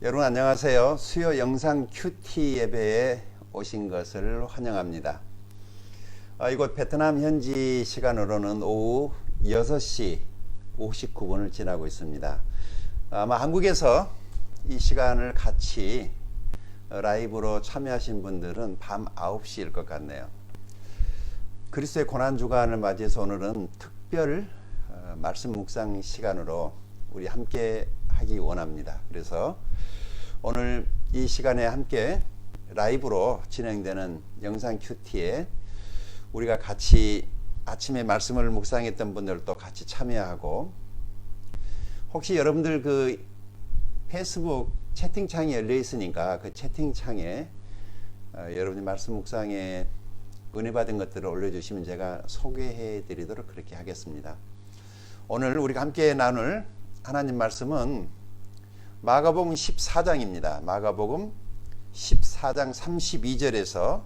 여러분 안녕하세요. 수요 영상 큐티 예배에 오신 것을 환영합니다. 이곳 베트남 현지 시간으로는 오후 6시 59분을 지나고 있습니다. 아마 한국에서 이 시간을 같이 라이브로 참여하신 분들은 밤 9시일 것 같네요. 그리스도의 고난주간을 맞이해서 오늘은 특별 말씀 묵상 시간으로 우리 함께 하기 원합니다. 그래서 오늘 이 시간에 함께 라이브로 진행되는 영상 큐티에 우리가 같이 아침에 말씀을 묵상했던 분들도 같이 참여하고, 혹시 여러분들 그 페이스북 채팅창이 열려 있으니까 그 채팅창에 여러분이 말씀 묵상에 은혜 받은 것들을 올려주시면 제가 소개해 드리도록 그렇게 하겠습니다. 오늘 우리가 함께 나눌 하나님 말씀은 마가복음 14장입니다. 마가복음 14장 32절에서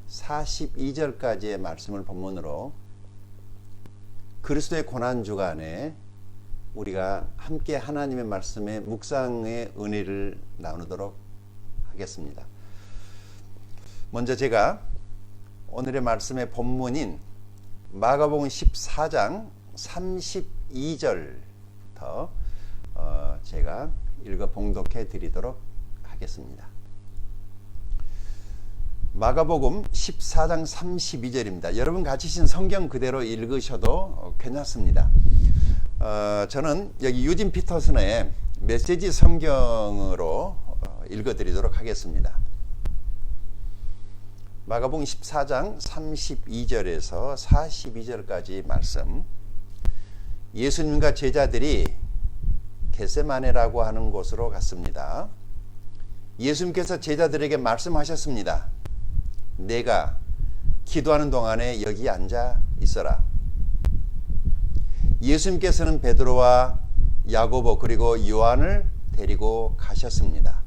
42절까지의 말씀을 본문으로 그리스도의 고난주간에 우리가 함께 하나님의 말씀의 묵상의 은혜를 나누도록 하겠습니다. 먼저 제가 오늘의 말씀의 본문인 마가복음 14장 32절부터 제가 읽어 봉독해 드리도록 하겠습니다. 마가복음 14장 32절입니다. 여러분 가지신 성경 그대로 읽으셔도 괜찮습니다. 저는 여기 유진 피터슨의 메시지 성경으로 읽어 드리도록 하겠습니다. 마가복음 14장 32절에서 42절까지 말씀. 예수님과 제자들이 겟세마네라고 하는 곳으로 갔습니다. 예수님께서 제자들에게 말씀하셨습니다. 내가 기도하는 동안에 여기 앉아 있어라. 예수님께서는 베드로와 야고보 그리고 요한을 데리고 가셨습니다.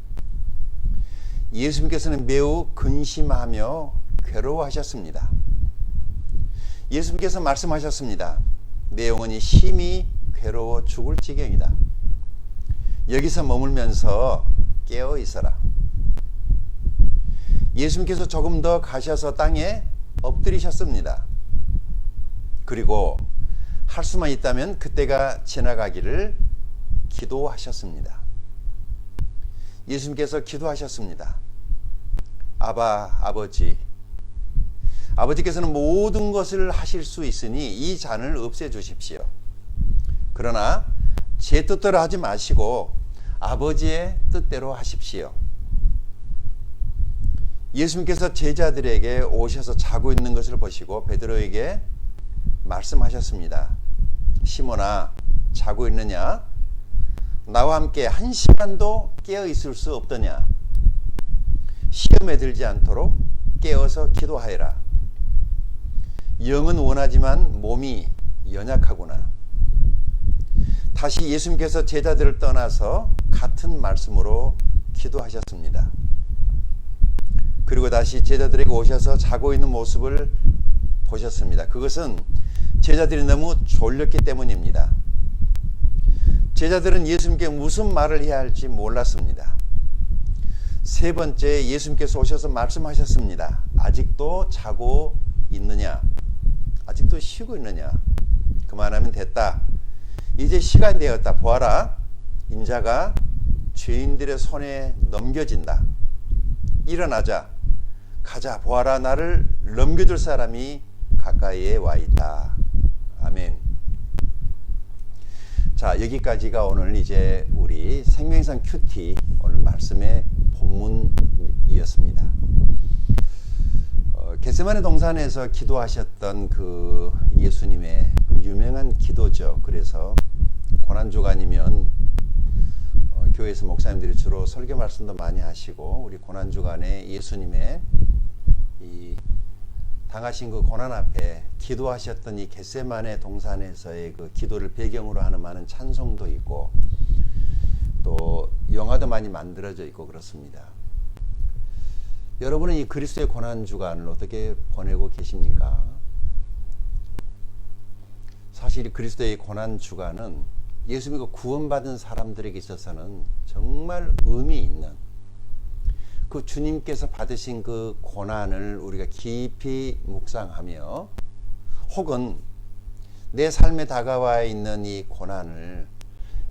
예수님께서는 매우 근심하며 괴로워하셨습니다. 예수님께서 말씀하셨습니다. 내 영혼이 심히 괴로워 죽을 지경이다. 여기서 머물면서 깨어 있어라. 예수님께서 조금 더 가셔서 땅에 엎드리셨습니다. 그리고 할 수만 있다면 그때가 지나가기를 기도하셨습니다. 예수님께서 기도하셨습니다. 아버지께서는 모든 것을 하실 수 있으니 이 잔을 없애주십시오. 그러나 제 뜻대로 하지 마시고 아버지의 뜻대로 하십시오. 예수님께서 제자들에게 오셔서 자고 있는 것을 보시고 베드로에게 말씀하셨습니다. 시몬아, 자고 있느냐? 나와 함께 1시간도 깨어 있을 수 없더냐? 시험에 들지 않도록 깨어서 기도하여라. 영은 원하지만 몸이 연약하구나. 다시 예수님께서 제자들을 떠나서 같은 말씀으로 기도하셨습니다. 그리고 다시 제자들에게 오셔서 자고 있는 모습을 보셨습니다. 그것은 제자들이 너무 졸렸기 때문입니다. 제자들은 예수님께 무슨 말을 해야 할지 몰랐습니다. 세 번째, 예수님께서 오셔서 말씀하셨습니다. 아직도 자고 있느냐? 아직도 쉬고 있느냐? 그만하면 됐다. 이제 시간이 되었다. 보아라, 인자가 죄인들의 손에 넘겨진다. 일어나자. 가자. 보아라, 나를 넘겨줄 사람이 가까이에 와 있다. 아멘. 자, 여기까지가 오늘 이제 우리 생명상 큐티 오늘 말씀의 본문이었습니다. 겟세마네 동산에서 기도하셨던 그 예수님의 유명한 기도죠. 그래서 고난주간이면 교회에서 목사님들이 주로 설교 말씀도 많이 하시고, 우리 고난주간에 예수님의 이 당하신 그 고난 앞에 기도하셨던 이 겟세마네 동산에서의 그 기도를 배경으로 하는 많은 찬송도 있고, 또 영화도 많이 만들어져 있고 그렇습니다. 여러분은 이 그리스도의 고난주간을 어떻게 보내고 계십니까? 사실 그리스도의 고난주간은 예수 믿고 구원받은 사람들에게 있어서는 정말 의미 있는 그 주님께서 받으신 그 고난을 우리가 깊이 묵상하며, 혹은 내 삶에 다가와 있는 이 고난을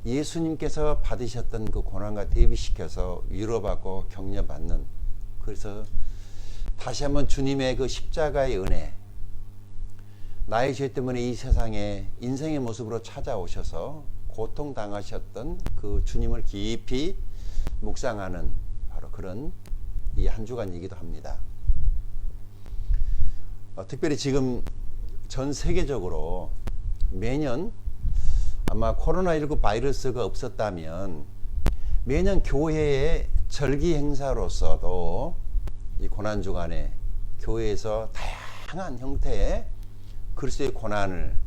예수님께서 받으셨던 그 고난과 대비시켜서 위로받고 격려받는, 그래서 다시 한번 주님의 그 십자가의 은혜, 나의 죄 때문에 이 세상에 인생의 모습으로 찾아오셔서 고통당하셨던 그 주님을 깊이 묵상하는 바로 그런 이 한 주간이기도 합니다. 특별히 지금 전 세계적으로 매년, 아마 코로나19 바이러스가 없었다면 매년 교회의 절기 행사로서도 이 고난주간에 교회에서 다양한 형태의 그리스도의 고난을,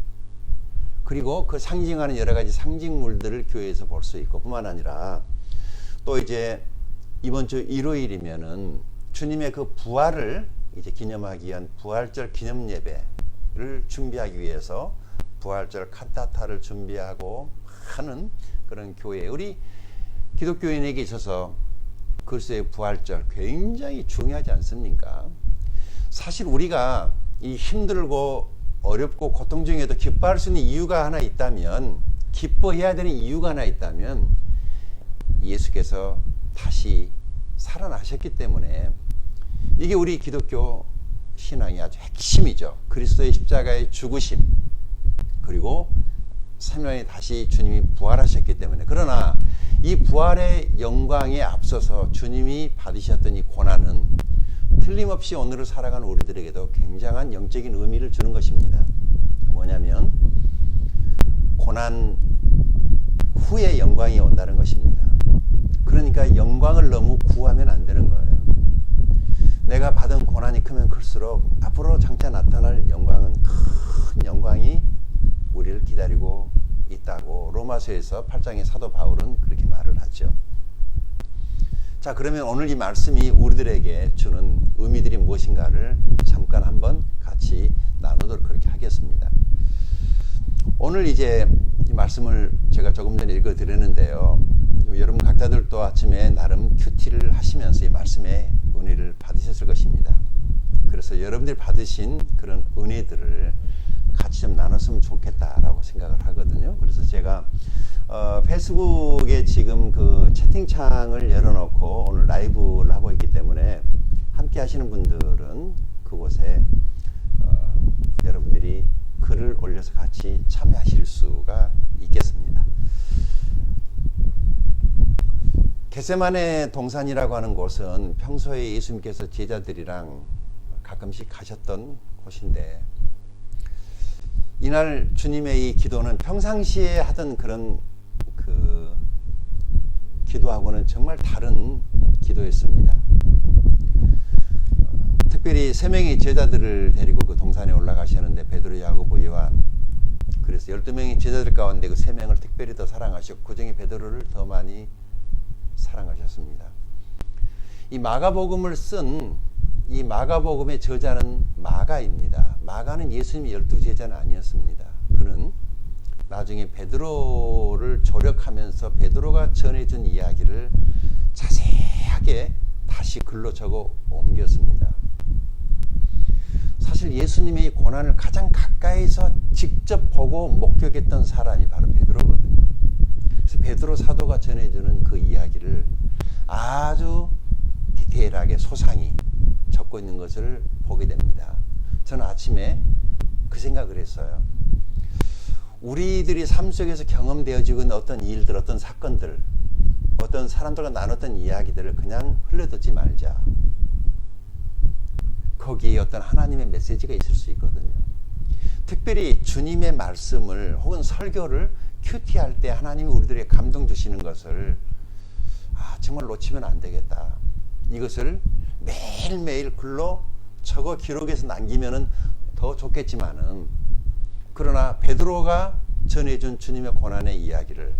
그리고 그 상징하는 여러 가지 상징물들을 교회에서 볼 수 있고, 뿐만 아니라 또 이제 이번 주 일요일이면은 주님의 그 부활을 이제 기념하기 위한 부활절 기념 예배를 준비하기 위해서 부활절 칸타타를 준비하고 하는 그런 교회, 우리 기독교인에게 있어서 그리스도의 부활절 굉장히 중요하지 않습니까? 사실 우리가 이 힘들고 어렵고 고통 중에도 기뻐할 수 있는 이유가 하나 있다면, 기뻐해야 되는 이유가 하나 있다면, 예수께서 다시 살아나셨기 때문에, 이게 우리 기독교 신앙의 아주 핵심이죠. 그리스도의 십자가의 죽으심, 그리고 3일 만에 다시 주님이 부활하셨기 때문에. 그러나 이 부활의 영광에 앞서서 주님이 받으셨던 이 고난은 틀림없이 오늘을 살아가는 우리들에게도 굉장한 영적인 의미를 주는 것입니다. 뭐냐면 고난 후에 영광이 온다는 것입니다. 그러니까 영광을 너무 구하면 안 되는 거예요. 내가 받은 고난이 크면 클수록 앞으로 장차 나타날 영광은 큰 영광이 우리를 기다리고 있다고 로마서에서 8장의 사도 바울은 그렇게 말을 하죠. 자, 그러면 오늘 이 말씀이 우리들에게 주는 의미들이 무엇인가를 잠깐 한번 같이 나누도록 그렇게 하겠습니다. 오늘 이제 이 말씀을 제가 조금 전에 읽어 드렸는데요. 여러분 각자들도 아침에 나름 큐티를 하시면서 이 말씀의 은혜를 받으셨을 것입니다. 그래서 여러분들이 받으신 그런 은혜들을 같이 좀 나눴으면 좋겠다라고 생각을 하거든요. 그래서 제가 페이스북에 지금 그 채팅창을 열어놓고 오늘 라이브를 하고 있기 때문에 함께 하시는 분들은 그곳에 여러분들이 글을 올려서 같이 참여하실 수가 있겠습니다. 겟세마네 동산이라고 하는 곳은 평소에 예수님께서 제자들이랑 가끔씩 가셨던 곳인데, 이날 주님의 이 기도는 평상시에 하던 그런 그 기도하고는 정말 다른 기도였습니다. 특별히 3명의 제자들을 데리고 그 동산에 올라가셨는데, 베드로, 야고보, 요한, 그래서 12명의 제자들 가운데 그 3명을 특별히 더 사랑하셨고 그 중에 베드로를 더 많이 사랑하셨습니다. 이 마가복음을 쓴 이 마가복음의 저자는 마가입니다. 마가는 예수님의 12제자는 아니었습니다. 그는 나중에 베드로를 조력하면서 베드로가 전해준 이야기를 자세하게 다시 글로 적어 옮겼습니다. 사실 예수님의 고난을 가장 가까이서 직접 보고 목격했던 사람이 바로 베드로거든요. 그래서 베드로 사도가 전해주는 그 이야기를 아주 디테일하게 소상히 적고 있는 것을 보게 됩니다. 저는 아침에 그 생각을 했어요. 우리들이 삶 속에서 경험되어지고 있는 어떤 일들, 어떤 사건들, 어떤 사람들과 나눴던 이야기들을 그냥 흘려듣지 말자. 거기에 어떤 하나님의 메시지가 있을 수 있거든요. 특별히 주님의 말씀을 혹은 설교를 큐티할 때 하나님이 우리들에게 감동 주시는 것을 정말 놓치면 안 되겠다. 이것을 매일매일 글로 적어 기록해서 남기면은 더 좋겠지만은, 그러나 베드로가 전해준 주님의 고난의 이야기를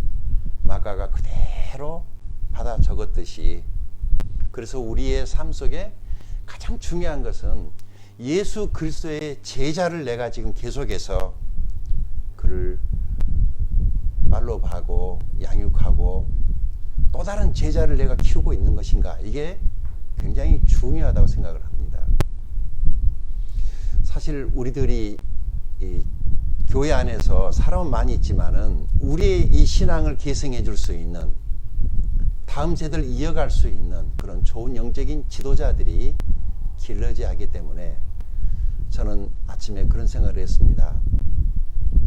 마가가 그대로 받아 적었듯이, 그래서 우리의 삶 속에 가장 중요한 것은 예수 그리스도의 제자를 내가 지금 계속해서 그를 말로하고 양육하고 또 다른 제자를 내가 키우고 있는 것인가? 이게 굉장히 중요하다고 생각을 합니다. 사실 우리들이 이 교회 안에서 사람은 많이 있지만은 우리의 이 신앙을 계승해 줄 수 있는, 다음 세대를 이어갈 수 있는 그런 좋은 영적인 지도자들이 길러져야 하기 때문에 저는 아침에 그런 생각을 했습니다.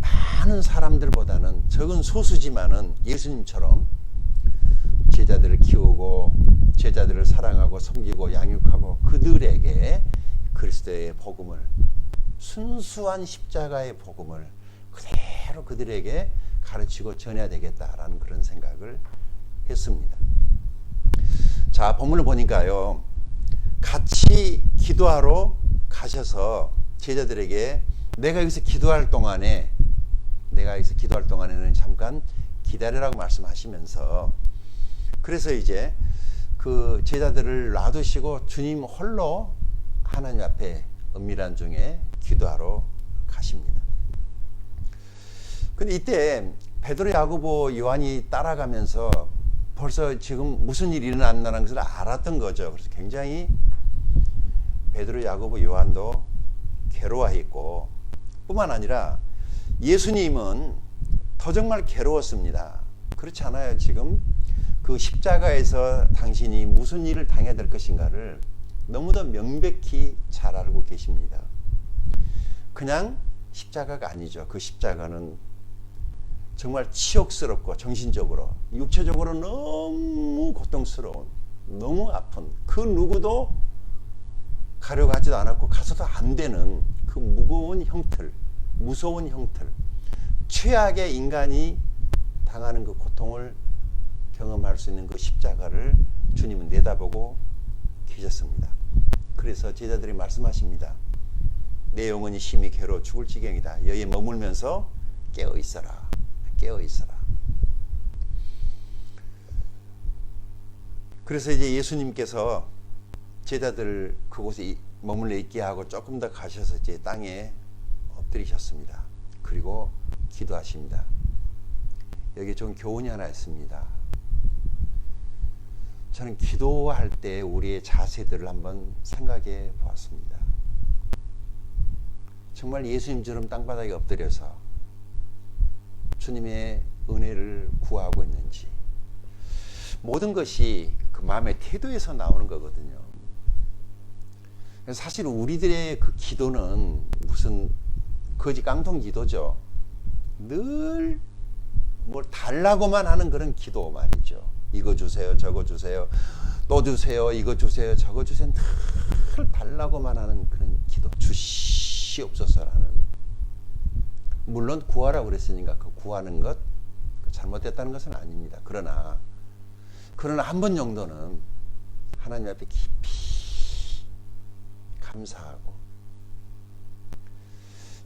많은 사람들보다는 적은 소수지만은 예수님처럼 제자들을 키우고 제자들을 사랑하고 섬기고 양육하고 그들에게 그리스도의 복음을, 순수한 십자가의 복음을 그대로 그들에게 가르치고 전해야 되겠다라는 그런 생각을 했습니다. 자, 본문을 보니까요, 같이 기도하러 가셔서 제자들에게 내가 여기서 기도할 동안에는 잠깐 기다리라고 말씀하시면서, 그래서 이제 그 제자들을 놔두시고 주님 홀로 하나님 앞에 은밀한 중에 기도하러 가십니다. 근데 이때 베드로, 야고보, 요한이 따라가면서 벌써 지금 무슨 일이 일어난다는 것을 알았던 거죠. 그래서 굉장히 베드로, 야고보, 요한도 괴로워했고, 뿐만 아니라 예수님은 더 정말 괴로웠습니다. 그렇지 않아요? 지금 그 십자가에서 당신이 무슨 일을 당해야 될 것인가를 너무도 명백히 잘 알고 계십니다. 그냥 십자가가 아니죠. 그 십자가는 정말 치욕스럽고 정신적으로, 육체적으로 너무 고통스러운, 너무 아픈, 그 누구도 가려고 하지도 않았고 가서도 안 되는 그 무거운 형틀, 무서운 형틀, 최악의 인간이 당하는 그 고통을 경험할 수 있는 그 십자가를 주님은 내다보고 계셨습니다. 그래서 제자들이 말씀하십니다. 내 영혼이 심히 괴로워 죽을 지경이다. 여기에 머물면서 깨어 있어라. 깨어 있어라. 그래서 이제 예수님께서 제자들 그곳에 머물러 있게 하고 조금 더 가셔서 이제 땅에 엎드리셨습니다. 그리고 기도하십니다. 여기 좀 교훈이 하나 있습니다. 저는 기도할 때 우리의 자세들을 한번 생각해 보았습니다. 정말 예수님처럼 땅바닥에 엎드려서 주님의 은혜를 구하고 있는지, 모든 것이 그 마음의 태도에서 나오는 거거든요. 사실 우리들의 그 기도는 무슨 거지 깡통 기도죠. 늘 뭘 달라고만 하는 그런 기도 말이죠. 이거 주세요, 저거 주세요, 또 주세요, 이거 주세요, 저거 주세요. 늘 달라고만 하는 그런 기도. 주시옵소서라는. 물론 구하라고 그랬으니까 그 구하는 것 잘못됐다는 것은 아닙니다. 그러나 한 번 정도는 하나님 앞에 깊이 감사하고,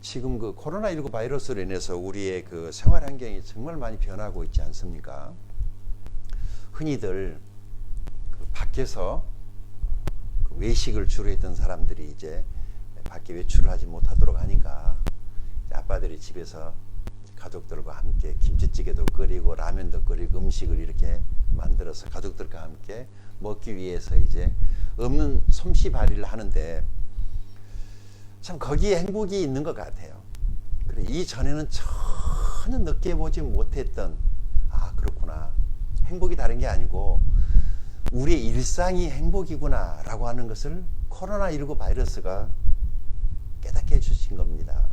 지금 그 코로나19 바이러스로 인해서 우리의 그 생활 환경이 정말 많이 변하고 있지 않습니까? 흔히들 그 밖에서 그 외식을 주로 했던 사람들이 이제 밖에 외출을 하지 못하도록 하니까 아빠들이 집에서 가족들과 함께 김치찌개도 끓이고 라면도 끓이고 음식을 이렇게 만들어서 가족들과 함께 먹기 위해서 이제 없는 솜씨발이를 하는데, 참 거기에 행복이 있는 것 같아요. 그래, 이전에는 전혀 느껴보지 못했던, 아 그렇구나, 행복이 다른 게 아니고 우리의 일상이 행복이구나 라고 하는 것을 코로나19 바이러스가 깨닫게 해주신 겁니다.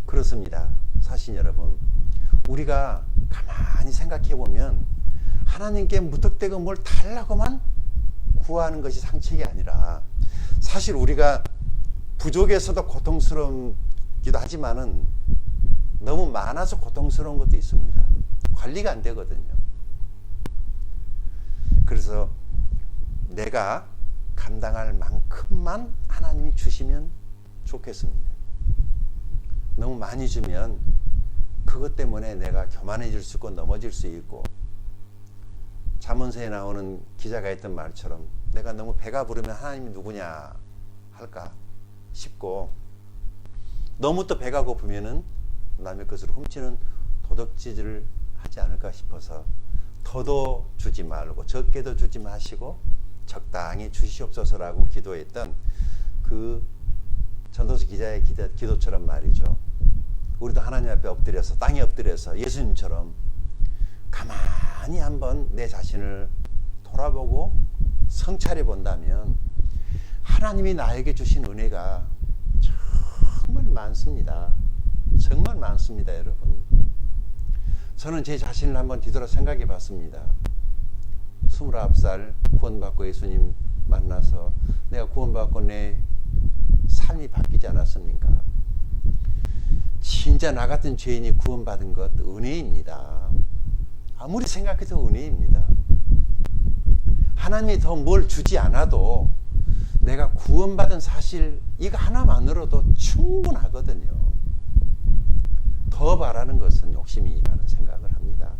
그렇습니다. 사실 여러분, 우리가 가만히 생각해 보면 하나님께 무턱대고 뭘 달라고만 구하는 것이 상책이 아니라, 사실 우리가 부족해서도 고통스럽기도 하지만은 너무 많아서 고통스러운 것도 있습니다. 관리가 안 되거든요. 그래서 내가 감당할 만큼만 하나님이 주시면 좋겠습니다. 너무 많이 주면 그것 때문에 내가 교만해질 수 있고 넘어질 수 있고, 잠언서에 나오는 기자가 했던 말처럼 내가 너무 배가 부르면 하나님이 누구냐 할까 싶고, 너무 또 배가 고프면은 남의 것을 훔치는 도덕질을 하지 않을까 싶어서 더도 주지 말고 적게도 주지 마시고 적당히 주시옵소서라고 기도했던 그 전도서 기자의 기도처럼 말이죠. 우리도 하나님 앞에 엎드려서 땅에 엎드려서 예수님처럼 가만히 한번 내 자신을 돌아보고 성찰해 본다면 하나님이 나에게 주신 은혜가 정말 많습니다. 정말 많습니다, 여러분. 저는 제 자신을 한번 뒤돌아 생각해 봤습니다. 29살 구원받고 예수님 만나서 내가 구원받고 내 삶이 바뀌지 않았습니까? 진짜 나 같은 죄인이 구원받은 것 은혜입니다. 아무리 생각해도 은혜입니다. 하나님이 더 뭘 주지 않아도 내가 구원받은 사실 이거 하나만으로도 충분하거든요. 더 바라는 것은 욕심이라는 생각을 합니다.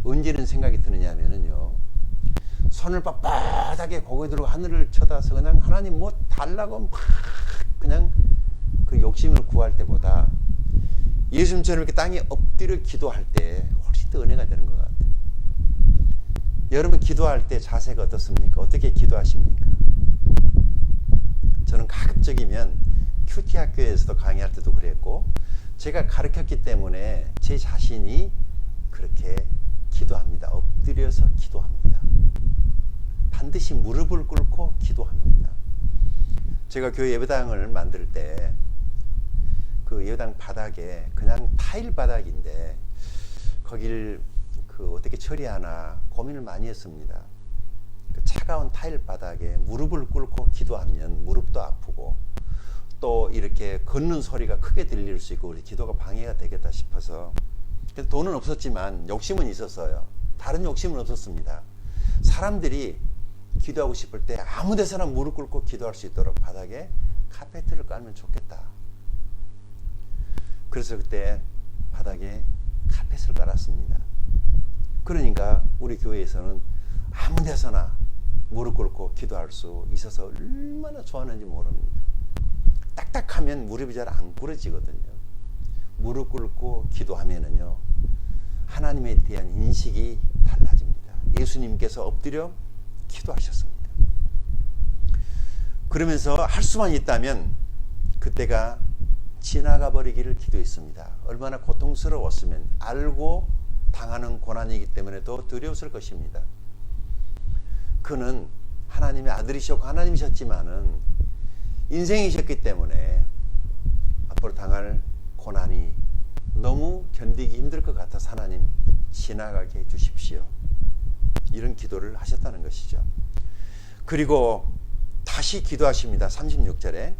언제 이런 생각이 드느냐면요, 손을 빳빳하게 고개 들고 하늘을 쳐다서 그냥 하나님 뭐 달라고 막 그냥 그 욕심을 구할 때보다 예수님처럼 이렇게 땅에 엎드려 기도할 때 훨씬 더 은혜가 되는 것 같아요. 여러분 기도할 때 자세가 어떻습니까? 어떻게 기도하십니까? 저는 가급적이면 큐티 학교에서도 강의할 때도 그랬고 제가 가르쳤기 때문에 제 자신이 그렇게 기도합니다. 엎드려서 기도합니다. 반드시 무릎을 꿇고 기도합니다. 제가 교회 예배당을 만들 때 그 예배당 바닥에 그냥 타일 바닥인데 거길 어떻게 처리하나 고민을 많이 했습니다. 그 차가운 타일 바닥에 무릎을 꿇고 기도하면 무릎도 아프고 또 이렇게 걷는 소리가 크게 들릴 수 있고 우리 기도가 방해가 되겠다 싶어서 돈은 없었지만 욕심은 있었어요. 다른 욕심은 없었습니다. 사람들이 기도하고 싶을 때 아무 데서나 무릎 꿇고 기도할 수 있도록 바닥에 카페트를 깔면 좋겠다. 그래서 그때 바닥에 카펫을 깔았습니다. 그러니까 우리 교회에서는 아무 데서나 무릎 꿇고 기도할 수 있어서 얼마나 좋았는지 모릅니다. 딱딱하면 무릎이 잘 안 꿇어지거든요. 무릎 꿇고 기도하면은요, 하나님에 대한 인식이 달라집니다. 예수님께서 엎드려 기도하셨습니다. 그러면서 할 수만 있다면 그때가 지나가 버리기를 기도했습니다. 얼마나 고통스러웠으면 알고 당하는 고난이기 때문에 더 두려웠을 것입니다. 그는 하나님의 아들이셨고 하나님이셨지만은 인생이셨기 때문에 앞으로 당할 고난이 너무 견디기 힘들 것 같아서 하나님 지나가게 해주십시오. 이런 기도를 하셨다는 것이죠. 그리고 다시 기도하십니다. 36절에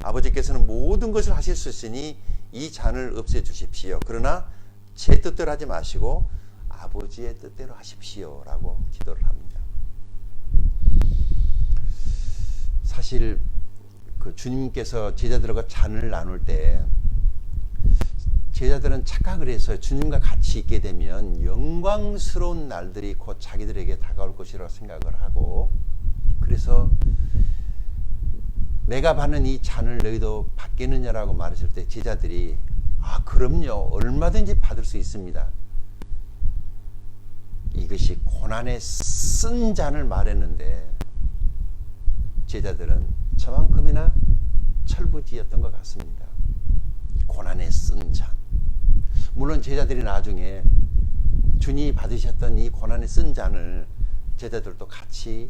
아버지께서는 모든 것을 하실 수 있으니 이 잔을 없애주십시오. 그러나 제 뜻대로 하지 마시고 아버지의 뜻대로 하십시오 라고 기도를 합니다. 사실 그 주님께서 제자들과 잔을 나눌 때 제자들은 착각을 해서 주님과 같이 있게 되면 영광스러운 날들이 곧 자기들에게 다가올 것이라고 생각을 하고, 그래서 내가 받는 이 잔을 너희도 받겠느냐라고 말했을 때 제자들이 그럼요, 얼마든지 받을 수 있습니다. 이것이 고난에 쓴 잔을 말했는데 제자들은 저만큼이나 철부지였던 것 같습니다. 고난에 쓴 잔. 물론 제자들이 나중에 주님이 받으셨던 이 고난에 쓴 잔을 제자들도 같이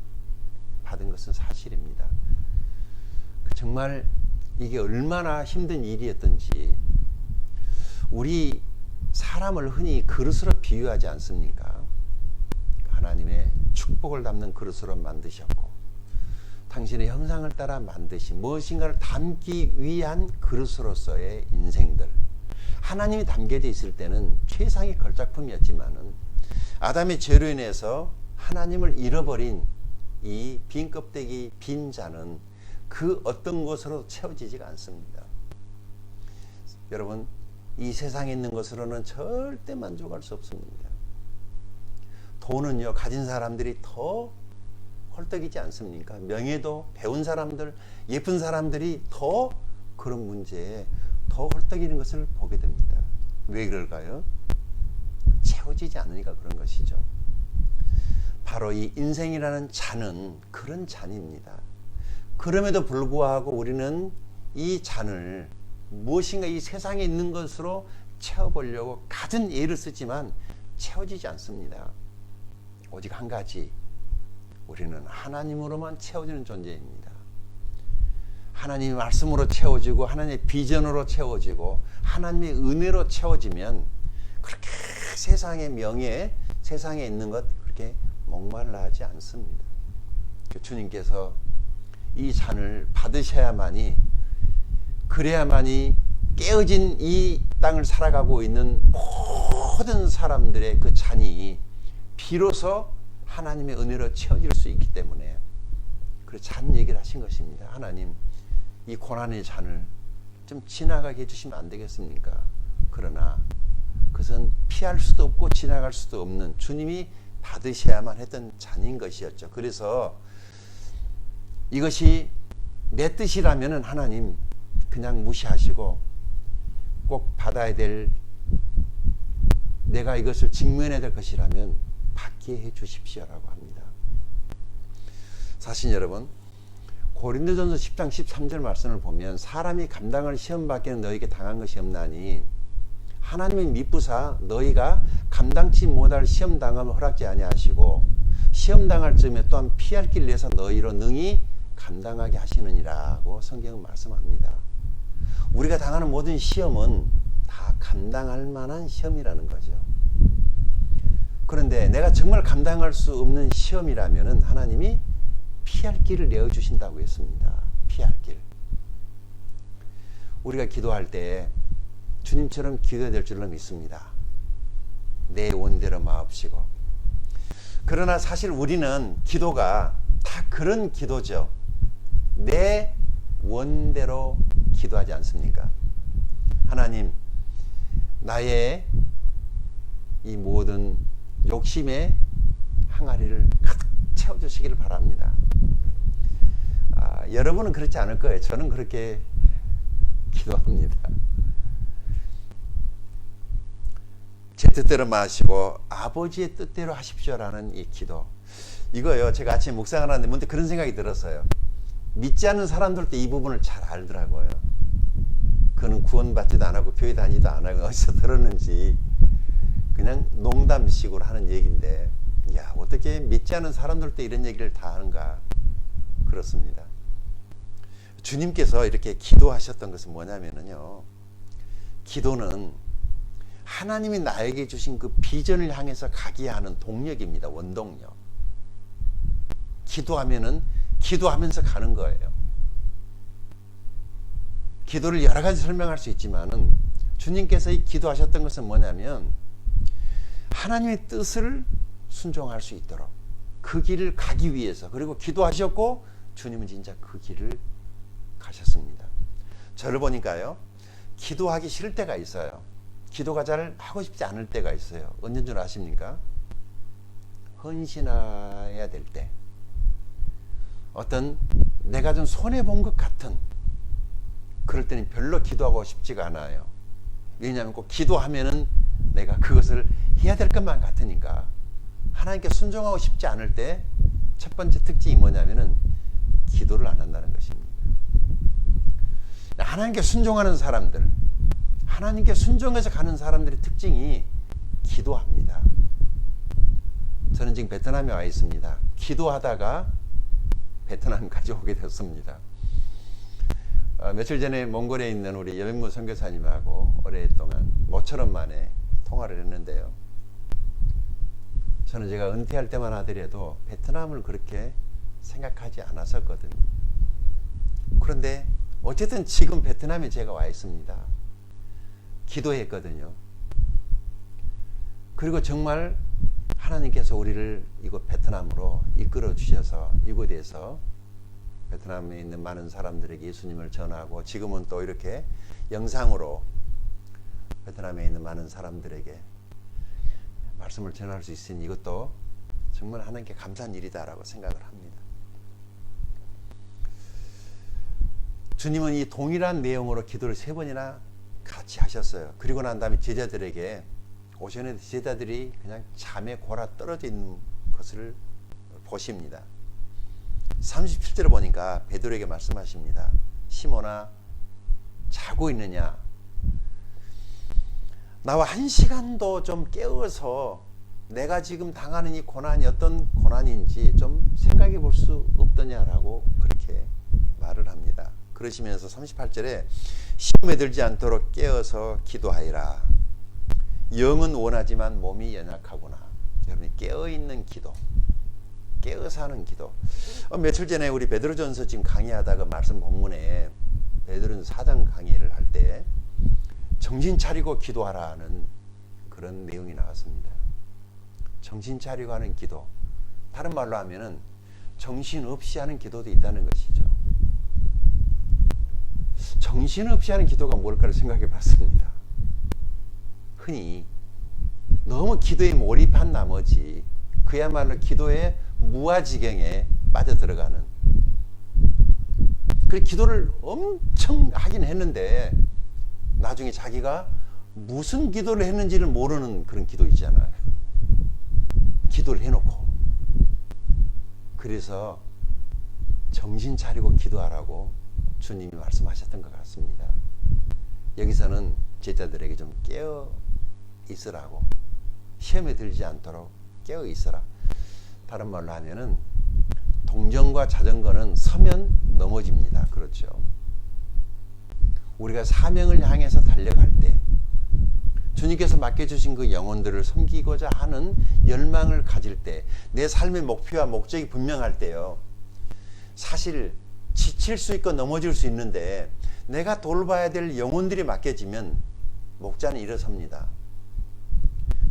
받은 것은 사실입니다. 정말 이게 얼마나 힘든 일이었던지, 우리 사람을 흔히 그릇으로 비유하지 않습니까? 하나님의 축복을 담는 그릇으로 만드셨고 당신의 형상을 따라 만드신 무엇인가를 담기 위한 그릇으로서의 인생들, 하나님이 담겨져 있을 때는 최상의 걸작품이었지만은 아담의 죄로 인해서 하나님을 잃어버린 이 빈 껍데기 빈 잔은 그 어떤 것으로 채워지지가 않습니다. 여러분, 이 세상에 있는 것으로는 절대 만족할 수 없습니다. 돈은요, 가진 사람들이 더 헐떡이지 않습니까? 명예도, 배운 사람들, 예쁜 사람들이 더 그런 문제에 더 헐떡이는 것을 보게 됩니다. 왜 그럴까요? 채워지지 않으니까 그런 것이죠. 바로 이 인생이라는 잔은 그런 잔입니다. 그럼에도 불구하고 우리는 이 잔을 무엇인가 이 세상에 있는 것으로 채워보려고 갖은 예를 쓰지만 채워지지 않습니다. 오직 한 가지, 우리는 하나님으로만 채워지는 존재입니다. 하나님의 말씀으로 채워지고 하나님의 비전으로 채워지고 하나님의 은혜로 채워지면 그렇게 세상의 명예, 세상에 있는 것 그렇게 목말라 하지 않습니다. 주님께서 이 잔을 받으셔야만이, 그래야만이 깨어진 이 땅을 살아가고 있는 모든 사람들의 그 잔이 비로소 하나님의 은혜로 채워질 수 있기 때문에 그 잔 얘기를 하신 것입니다. 하나님, 이 고난의 잔을 좀 지나가게 해주시면 안 되겠습니까? 그러나 그것은 피할 수도 없고 지나갈 수도 없는 주님이 받으셔야만 했던 잔인 것이었죠. 그래서 이것이 내 뜻이라면 하나님 그냥 무시하시고 꼭 받아야 될, 내가 이것을 직면해야 될 것이라면 받게 해 주십시오라고 합니다. 사실 여러분, 고린도전서 10장 13절 말씀을 보면 사람이 감당할 시험 밖에는 너에게 당한 것이 없나니 하나님의 미쁘사 너희가 감당치 못할 시험 당함을 허락지 아니하시고 시험 당할 즈음에 또한 피할 길을 내서 너희로 능히 감당하게 하시느니라고 성경은 말씀합니다. 우리가 당하는 모든 시험은 다 감당할 만한 시험이라는 거죠. 그런데 내가 정말 감당할 수 없는 시험이라면 하나님이 피할 길을 내어주신다고 했습니다. 피할 길. 우리가 기도할 때 주님처럼 기도해야 될 줄로 믿습니다. 내 원대로 마옵시고. 그러나 사실 우리는 기도가 다 그런 기도죠. 내 원대로 기도하지 않습니까? 하나님, 나의 이 모든 욕심의 항아리를 가득 채워주시기를 바랍니다. 여러분은 그렇지 않을 거예요. 저는 그렇게 기도합니다. 제 뜻대로 마시고 아버지의 뜻대로 하십시오라는 이 기도. 이거요, 제가 아침에 묵상을 하는데 문득 그런 생각이 들었어요. 믿지 않는 사람들도 이 부분을 잘 알더라고요. 그는 구원받지도 안 하고 교회 다니지도 안 하고 어디서 들었는지 그냥 농담식으로 하는 얘기인데, 야, 어떻게 믿지 않는 사람들도 이런 얘기를 다 하는가. 그렇습니다. 주님께서 이렇게 기도하셨던 것은 뭐냐면요, 기도는 하나님이 나에게 주신 그 비전을 향해서 가게 하는 동력입니다. 원동력. 기도하면은 기도하면서 가는 거예요. 기도를 여러 가지 설명할 수 있지만은 주님께서 이 기도하셨던 것은 뭐냐면 하나님의 뜻을 순종할 수 있도록 그 길을 가기 위해서, 그리고 기도하셨고 주님은 진짜 그 길을 가셨습니다. 저를 보니까요, 기도하기 싫을 때가 있어요. 기도가 잘 하고 싶지 않을 때가 있어요. 언제인 줄 아십니까? 헌신해야 될 때, 어떤 내가 좀 손해본 것 같은 그럴 때는 별로 기도하고 싶지가 않아요. 왜냐하면 꼭 기도하면은 내가 그것을 해야 될 것만 같으니까. 하나님께 순종하고 싶지 않을 때 첫 번째 특징이 뭐냐면은 기도를 안 한다는 것입니다. 하나님께 순종하는 사람들, 하나님께 순종해서 가는 사람들의 특징이 기도합니다. 저는 지금 베트남에 와 있습니다. 기도하다가 베트남까지 오게 됐습니다. 며칠 전에 몽골에 있는 우리 여백무 선교사님하고 오랫동안 모처럼 만에 통화를 했는데요. 저는 제가 은퇴할 때만 하더라도 베트남을 그렇게 생각하지 않았었거든요. 그런데 어쨌든 지금 베트남에 제가 와 있습니다. 기도했거든요. 그리고 정말 하나님께서 우리를 이곳 베트남으로 이끌어 주셔서 이곳에서 베트남에 있는 많은 사람들에게 예수님을 전하고, 지금은 또 이렇게 영상으로 베트남에 있는 많은 사람들에게 말씀을 전할 수 있으니 이것도 정말 하나님께 감사한 일이다라고 생각을 합니다. 주님은 이 동일한 내용으로 기도를 3번이나 같이 하셨어요. 그리고 난 다음에 제자들에게 오전에 제자들이 그냥 잠에 골아 떨어져 있는 것을 보십니다. 37절을 보니까 베드로에게 말씀하십니다. 시몬아, 자고 있느냐? 나와 한 시간도 좀 깨워서 내가 지금 당하는 이 고난이 어떤 고난인지 좀 생각해 볼 수 없더냐라고 그렇게 말을 합니다. 그러시면서 38절에 시험에 들지 않도록 깨어서 기도하리라. 영은 원하지만 몸이 연약하구나. 여러분이 깨어있는 기도, 깨어서 하는 기도. 며칠 전에 우리 베드로전서 지금 강의하다가 말씀 본문에 베드로전서 4장 강의를 할 때 정신 차리고 기도하라는 그런 내용이 나왔습니다. 정신 차리고 하는 기도, 다른 말로 하면은 정신 없이 하는 기도도 있다는 것이죠. 정신 없이 하는 기도가 뭘까를 생각해 봤습니다. 흔히 너무 기도에 몰입한 나머지 그야말로 기도의 무아지경에 빠져들어가는, 그래 기도를 엄청 하긴 했는데 나중에 자기가 무슨 기도를 했는지를 모르는 그런 기도 있잖아요. 기도를 해놓고. 그래서 정신 차리고 기도하라고 주님이 말씀하셨던 것 같습니다. 여기서는 제자들에게 좀 깨어 있으라고, 시험에 들지 않도록 깨어 있으라. 다른 말로 하면은 동전과 자전거는 서면 넘어집니다. 그렇죠. 우리가 사명을 향해서 달려갈 때 주님께서 맡겨주신 그 영혼들을 섬기고자 하는 열망을 가질 때, 내 삶의 목표와 목적이 분명할 때요, 사실 지칠 수 있고 넘어질 수 있는데 내가 돌봐야 될 영혼들이 맡겨지면 목자는 일어섭니다.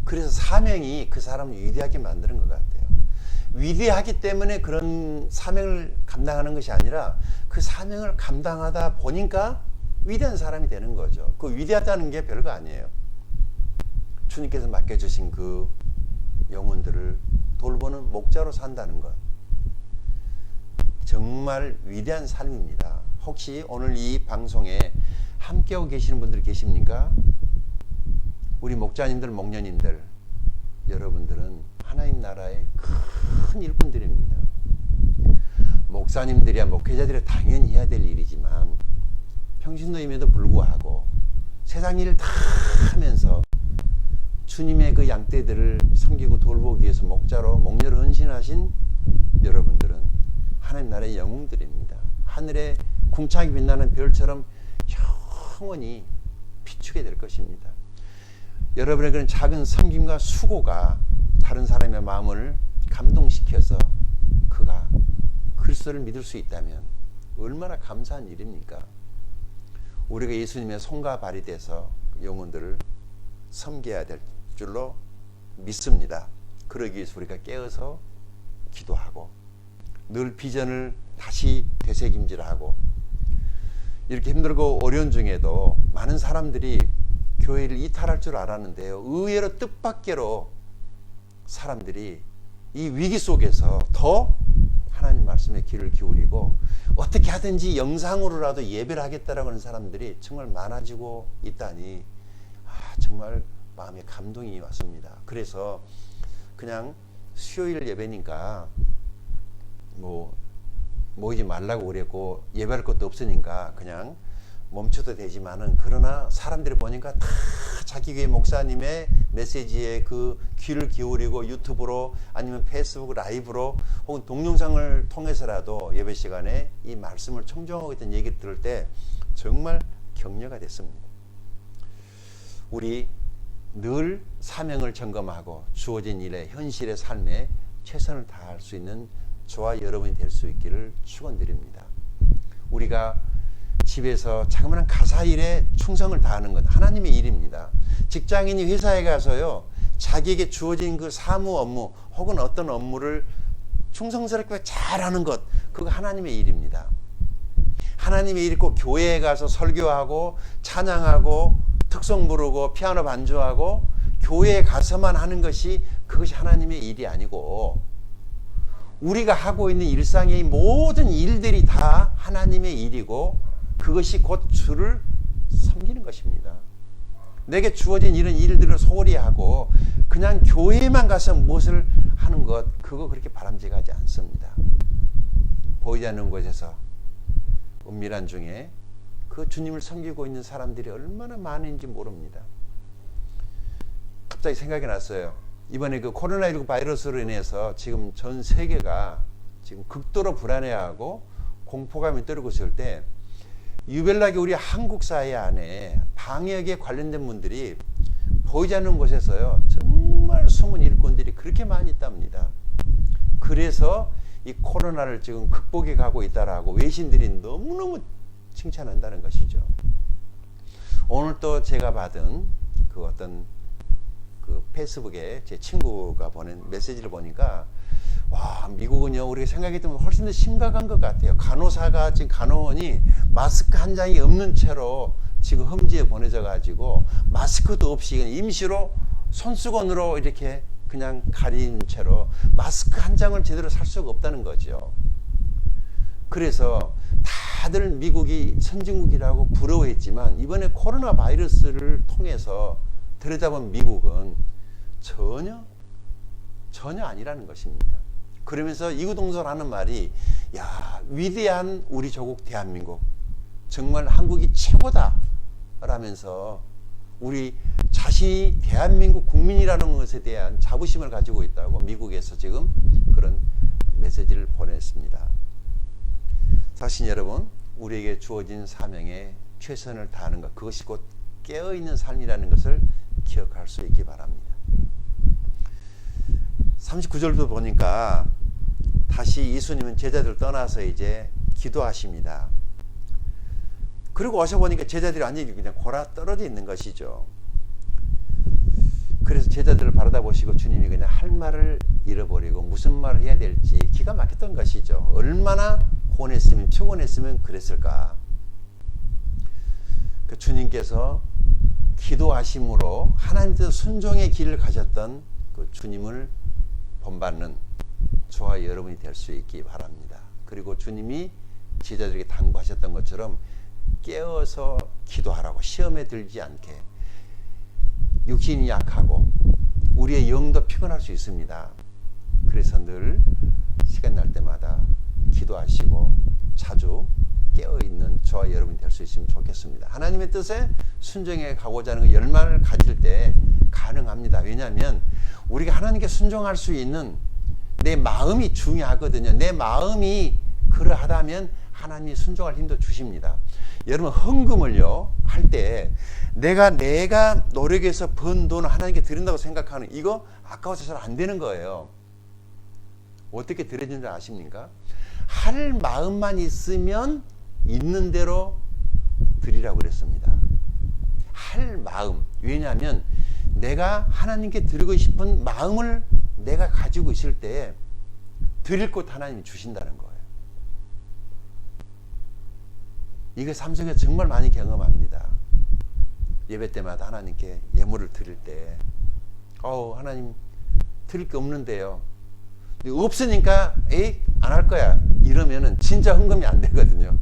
그래서 사명이 그 사람을 위대하게 만드는 것 같아요. 위대하기 때문에 그런 사명을 감당하는 것이 아니라 그 사명을 감당하다 보니까 위대한 사람이 되는 거죠. 그 위대하다는 게 별거 아니에요. 주님께서 맡겨주신 그 영혼들을 돌보는 목자로 산다는 것, 정말 위대한 삶입니다. 혹시 오늘 이 방송에 함께하고 계시는 분들 계십니까? 우리 목자님들, 목녀님들, 여러분들은 하나님 나라의 큰 일꾼들입니다. 목사님들이야 목회자들이 당연히 해야 될 일이지만 평신도임에도 불구하고 세상 일을 다 하면서 주님의 그 양떼들을 섬기고 돌보기 위해서 목자로, 목녀로 헌신하신 여러분들은 하나님 나라의 영웅들입니다. 하늘에 궁창이 빛나는 별처럼 영원히 비추게 될 것입니다. 여러분의 그런 작은 섬김과 수고가 다른 사람의 마음을 감동시켜서 그가 그리스도를 믿을 수 있다면 얼마나 감사한 일입니까? 우리가 예수님의 손과 발이 돼서 영혼들을 섬겨야 될 줄로 믿습니다. 그러기 위해서 우리가 깨어서 기도하고 늘 비전을 다시 되새김질하고, 이렇게 힘들고 어려운 중에도 많은 사람들이 교회를 이탈할 줄 알았는데요, 의외로 뜻밖대로 사람들이 이 위기 속에서 더 하나님 말씀에 귀를 기울이고 어떻게 하든지 영상으로라도 예배를 하겠다라고 하는 사람들이 정말 많아지고 있다니, 정말 마음에 감동이 왔습니다. 그래서 그냥 수요일 예배니까 모이지 말라고 그랬고 예배할 것도 없으니까 그냥 멈춰도 되지만은, 그러나 사람들이 보니까 다 자기 교회 목사님의 메시지에 그 귀를 기울이고 유튜브로 아니면 페이스북 라이브로 혹은 동영상을 통해서라도 예배 시간에 이 말씀을 청정하고 있다는 얘기를 들을 때 정말 격려가 됐습니다. 우리 늘 사명을 점검하고 주어진 일에, 현실의 삶에 최선을 다할 수 있는 저와 여러분이 될 수 있기를 축원드립니다. 우리가 집에서 자그마한 가사일에 충성을 다하는 것, 하나님의 일입니다. 직장인이 회사에 가서요, 자기에게 주어진 그 사무 업무 혹은 어떤 업무를 충성스럽게 잘하는 것, 그거 하나님의 일입니다. 하나님의 일이고, 교회에 가서 설교하고 찬양하고 특송 부르고 피아노 반주하고 교회에 가서만 하는 것이, 그것이 하나님의 일이 아니고, 우리가 하고 있는 일상의 모든 일들이 다 하나님의 일이고, 그것이 곧 주를 섬기는 것입니다. 내게 주어진 이런 일들을 소홀히 하고 그냥 교회만 가서 무엇을 하는 것, 그거 그렇게 바람직하지 않습니다. 보이지 않는 곳에서 은밀한 중에 그 주님을 섬기고 있는 사람들이 얼마나 많은지 모릅니다. 갑자기 생각이 났어요. 이번에 그 코로나19 바이러스로 인해서 지금 전 세계가 지금 극도로 불안해하고 공포감이 떨고 있을 때 유별나게 우리 한국 사회 안에 방역에 관련된 분들이 보이지 않는 곳에서요, 정말 숨은 일꾼들이 그렇게 많이 있답니다. 그래서 이 코로나를 지금 극복해 가고 있다라고 외신들이 너무너무 칭찬한다는 것이죠. 오늘 또 제가 받은 그 어떤 그 페이스북에 제 친구가 보낸 메시지를 보니까, 와, 미국은요, 우리가 생각했던 것보다 훨씬 더 심각한 것 같아요. 간호사가, 지금 간호원이 마스크 한 장이 없는 채로 지금 험지에 보내져 가지고 마스크도 없이 임시로 손수건으로 이렇게 그냥 가린 채로 마스크 한 장을 제대로 살 수가 없다는 거죠. 그래서 다들 미국이 선진국이라고 부러워했지만 이번에 코로나 바이러스를 통해서 들여다본 미국은 전혀 아니라는 것입니다. 그러면서 이구동성하는 말이, 야, 위대한 우리 조국 대한민국, 정말 한국이 최고다 라면서 우리 자신이 대한민국 국민이라는 것에 대한 자부심을 가지고 있다고 미국에서 지금 그런 메시지를 보냈습니다. 사실 여러분, 우리에게 주어진 사명에 최선을 다하는 것, 그것이 곧 깨어있는 삶이라는 것을 기억할 수 있기 바랍니다. 39절도 보니까 다시 예수님은 제자들 떠나서 이제 기도하십니다. 그리고 와서 보니까 제자들이 완전히 그냥 골아 떨어져 있는 것이죠. 그래서 제자들을 바라다 보시고 주님이 그냥 할 말을 잃어버리고 무슨 말을 해야 될지 기가 막혔던 것이죠. 얼마나 고뇌했으면, 피곤했으면 그랬을까. 그 주님께서 기도하심으로 하나님께서 순종의 길을 가셨던 그 주님을 본받는 저와 여러분이 될 수 있기 바랍니다. 그리고 주님이 제자들에게 당부하셨던 것처럼 깨어서 기도하라고, 시험에 들지 않게. 육신이 약하고 우리의 영도 피곤할 수 있습니다. 그래서 늘 시간 날 때마다 기도하시고 자주 깨어있는 저와 여러분이 될 수 있으면 좋겠습니다. 하나님의 뜻에 순종해 가고자 하는 열망을 가질 때 가능합니다. 왜냐하면 우리가 하나님께 순종할 수 있는 내 마음이 중요하거든요. 내 마음이 그러하다면 하나님이 순종할 힘도 주십니다. 여러분, 헌금을요 할 때 내가 노력해서 번 돈을 하나님께 드린다고 생각하는, 이거 아까워서 잘 안 되는 거예요. 어떻게 드려지는 줄 아십니까? 할 마음만 있으면 있는 대로 드리라고 그랬습니다. 할 마음. 왜냐하면 내가 하나님께 드리고 싶은 마음을 내가 가지고 있을 때 드릴 것 하나님이 주신다는 거예요. 이게 삶 속에 정말 많이 경험합니다. 예배 때마다 하나님께 예물을 드릴 때, 하나님 드릴 게 없는데요. 없으니까 안 할 거야 이러면은 진짜 헌금이 안 되거든요.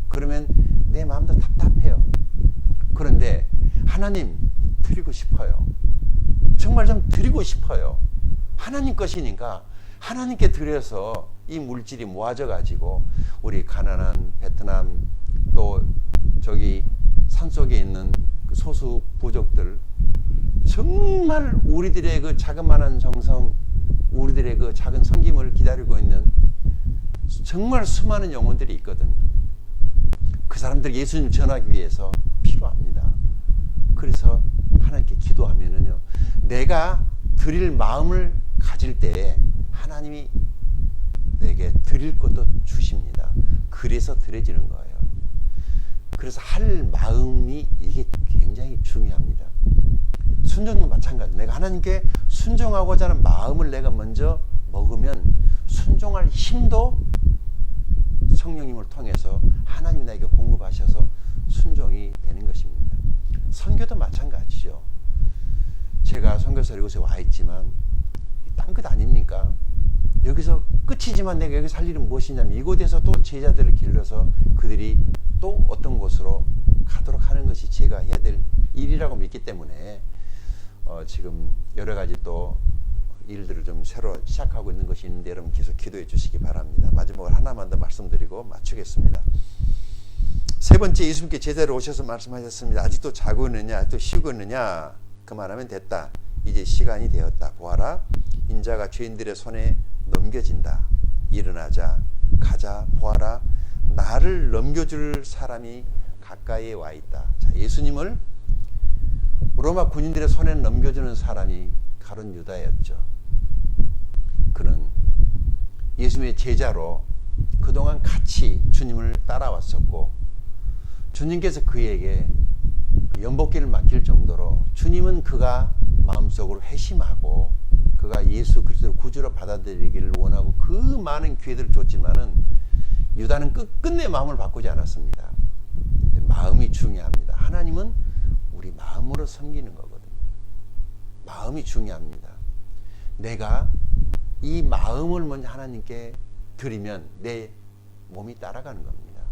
그러면 내 마음도 답답해요. 그런데 하나님 드리고 싶어요. 정말 좀 드리고 싶어요. 하나님 것이니까 하나님께 드려서 이 물질이 모아져 가지고 우리 가난한 베트남, 또 저기 산속에 있는 그 소수 부족들, 정말 우리들의 그 자그마한 정성, 우리들의 그 작은 섬김을 기다리고 있는 정말 수많은 영혼들이 있거든요. 그 사람들 예수님 전하기 위해서 필요합니다. 그래서 하나님께 기도하면은요, 내가 드릴 마음을 가질 때 하나님이 내게 드릴 것도 주십니다. 그래서 드려지는 거예요. 그래서 할 마음이 이게 굉장히 중요합니다. 순종도 마찬가지. 내가 하나님께 순종하고자 하는 마음을 내가 먼저 먹으면 순종할 힘도 성령님을 통해서 하나님이 나에게 공급하셔서 순종이 되는 것입니다. 선교도 마찬가지죠. 제가 선교사로 이곳에 와 있지만 딴 것 아닙니까? 여기서 끝이지만 내가 여기서 할 일은 무엇이냐면 이곳에서 또 제자들을 길러서 그들이 또 어떤 곳으로 가도록 하는 것이 제가 해야 될 일이라고 믿기 때문에 지금 여러 가지 또 일들을 좀 새로 시작하고 있는 것이 있는데 여러분 계속 기도해 주시기 바랍니다. 마지막으로 하나만 더 말씀드리고 마치겠습니다. 세 번째, 예수님께 제자로 오셔서 말씀하셨습니다. 아직도 자고 있느냐, 아직도 쉬고 있느냐, 그만하면 됐다. 이제 시간이 되었다. 보아라, 인자가 죄인들의 손에 넘겨진다. 일어나자, 가자. 보아라, 나를 넘겨줄 사람이 가까이에 와 있다. 자, 예수님을 로마 군인들의 손에 넘겨주는 사람이 가룟 유다였죠. 그는 예수님의 제자로 그동안 같이 주님을 따라왔었고, 주님께서 그에게 연복기를 맡길 정도로 주님은 그가 마음속으로 회심하고 그가 예수 그리스도를 구주로 받아들이기를 원하고 그 많은 기회들을 줬지만은 유다는 끝끝내 마음을 바꾸지 않았습니다. 마음이 중요합니다. 하나님은 우리 마음으로 섬기는 거거든요. 마음이 중요합니다. 내가 이 마음을 먼저 하나님께 드리면 내 몸이 따라가는 겁니다.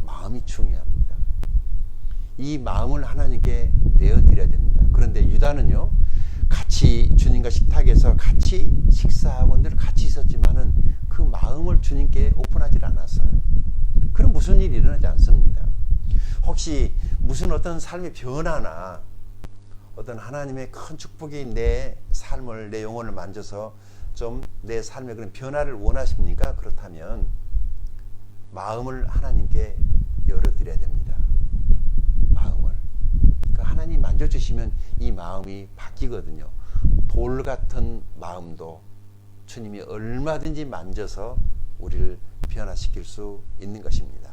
마음이 중요합니다. 이 마음을 하나님께 내어드려야 됩니다. 그런데 유다는요, 같이 주님과 식탁에서 같이 식사하고 늘 같이 있었지만은 그 마음을 주님께 오픈하지 않았어요. 그럼 무슨 일이 일어나지 않습니다. 혹시 무슨 어떤 삶의 변화나 어떤 하나님의 큰 축복이 내 삶을, 내 영혼을 만져서 좀 내 삶의 그런 변화를 원하십니까? 그렇다면 마음을 하나님께 열어드려야 됩니다. 마음을. 그러니까 하나님 만져주시면 이 마음이 바뀌거든요. 돌 같은 마음도 주님이 얼마든지 만져서 우리를 변화시킬 수 있는 것입니다.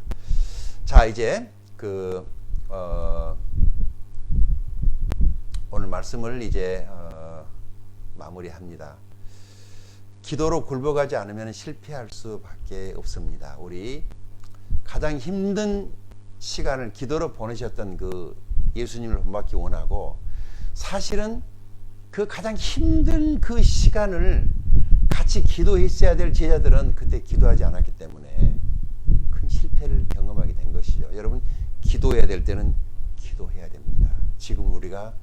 자, 이제 오늘 말씀을 이제 마무리합니다. 기도로 굴복하지 않으면 실패할 수밖에 없습니다. 우리 가장 힘든 시간을 기도로 보내셨던 그 예수님을 본받기 원하고, 사실은 그 가장 힘든 그 시간을 같이 기도했어야 될 제자들은 그때 기도하지 않았기 때문에 큰 실패를 경험하게 된 것이죠. 여러분, 기도해야 될 때는 기도해야 됩니다. 지금 우리가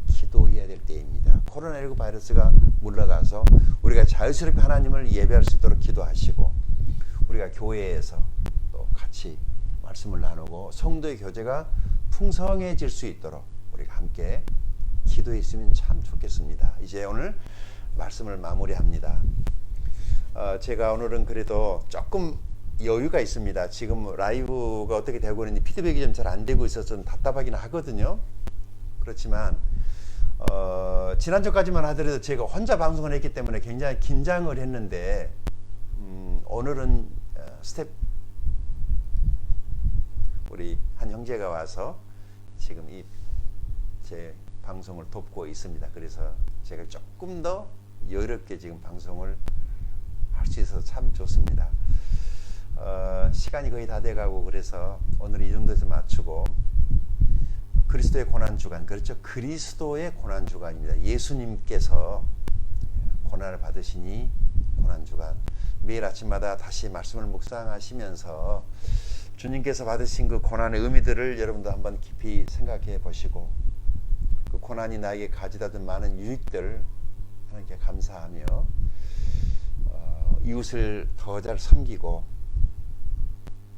기도해야 될 때입니다. 코로나19 바이러스가 물러가서 우리가 자유스럽게 하나님을 예배할 수 있도록 기도하시고, 우리가 교회에서 또 같이 말씀을 나누고 성도의 교제가 풍성해질 수 있도록 우리가 함께 기도했으면 참 좋겠습니다. 이제 오늘 말씀을 마무리합니다. 제가 오늘은 그래도 조금 여유가 있습니다. 지금 라이브가 어떻게 되고 있는지 피드백이 좀 잘 안 되고 있어서 좀 답답하긴 하거든요. 그렇지만 지난주까지만 하더라도 제가 혼자 방송을 했기 때문에 굉장히 긴장을 했는데, 오늘은 우리 한 형제가 와서 지금 제 방송을 돕고 있습니다. 그래서 제가 조금 더 여유롭게 지금 방송을 할 수 있어서 참 좋습니다. 시간이 거의 다 돼가고, 그래서 오늘 이 정도에서 마치고, 그리스도의 고난주간, 그렇죠? 그리스도의 고난주간입니다. 예수님께서 고난을 받으시니 고난주간, 매일 아침마다 다시 말씀을 묵상하시면서 주님께서 받으신 그 고난의 의미들을 여러분도 한번 깊이 생각해 보시고, 그 고난이 나에게 가져다 준 많은 유익들 하나님께 감사하며 이웃을 더 잘 섬기고,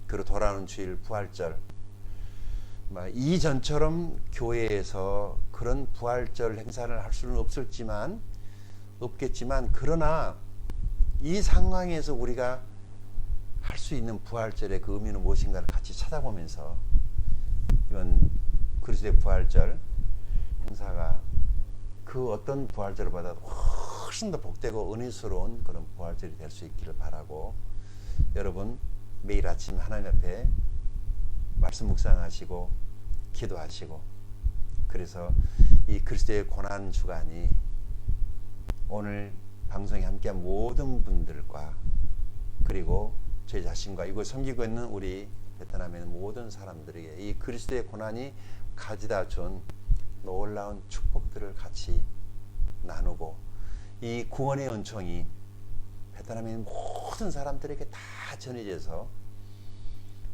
그리고 돌아오는 주일 부활절, 이전처럼 교회에서 그런 부활절 행사를 할 수는 없겠지만 그러나 이 상황에서 우리가 할 수 있는 부활절의 그 의미는 무엇인가를 같이 찾아보면서, 이번 그리스도의 부활절 행사가 그 어떤 부활절보다 훨씬 더 복되고 은혜스러운 그런 부활절이 될 수 있기를 바라고, 여러분 매일 아침 하나님 앞에 말씀 묵상하시고 기도하시고, 그래서 이 그리스도의 고난 주간이 오늘 방송에 함께한 모든 분들과, 그리고 제 자신과 이곳 섬기고 있는 우리 베트남의 모든 사람들에게 이 그리스도의 고난이 가져다 준 놀라운 축복들을 같이 나누고, 이 구원의 은총이 베트남의 모든 사람들에게 다 전해져서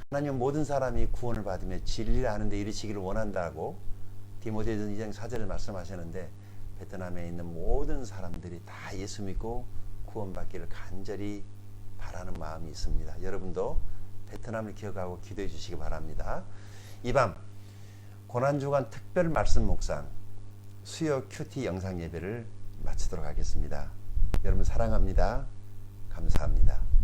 하나님 모든 사람이 구원을 받으며 진리를 아는 데 이르시기를 원한다고 디모데전서 2장 4절에 말씀하셨는데, 베트남에 있는 모든 사람들이 다 예수 믿고 구원받기를 간절히 바라는 마음이 있습니다. 여러분도 베트남을 기억하고 기도해 주시기 바랍니다. 이 밤 고난주간 특별 말씀 묵상 수요 큐티 영상 예배를 마치도록 하겠습니다. 여러분 사랑합니다. 감사합니다.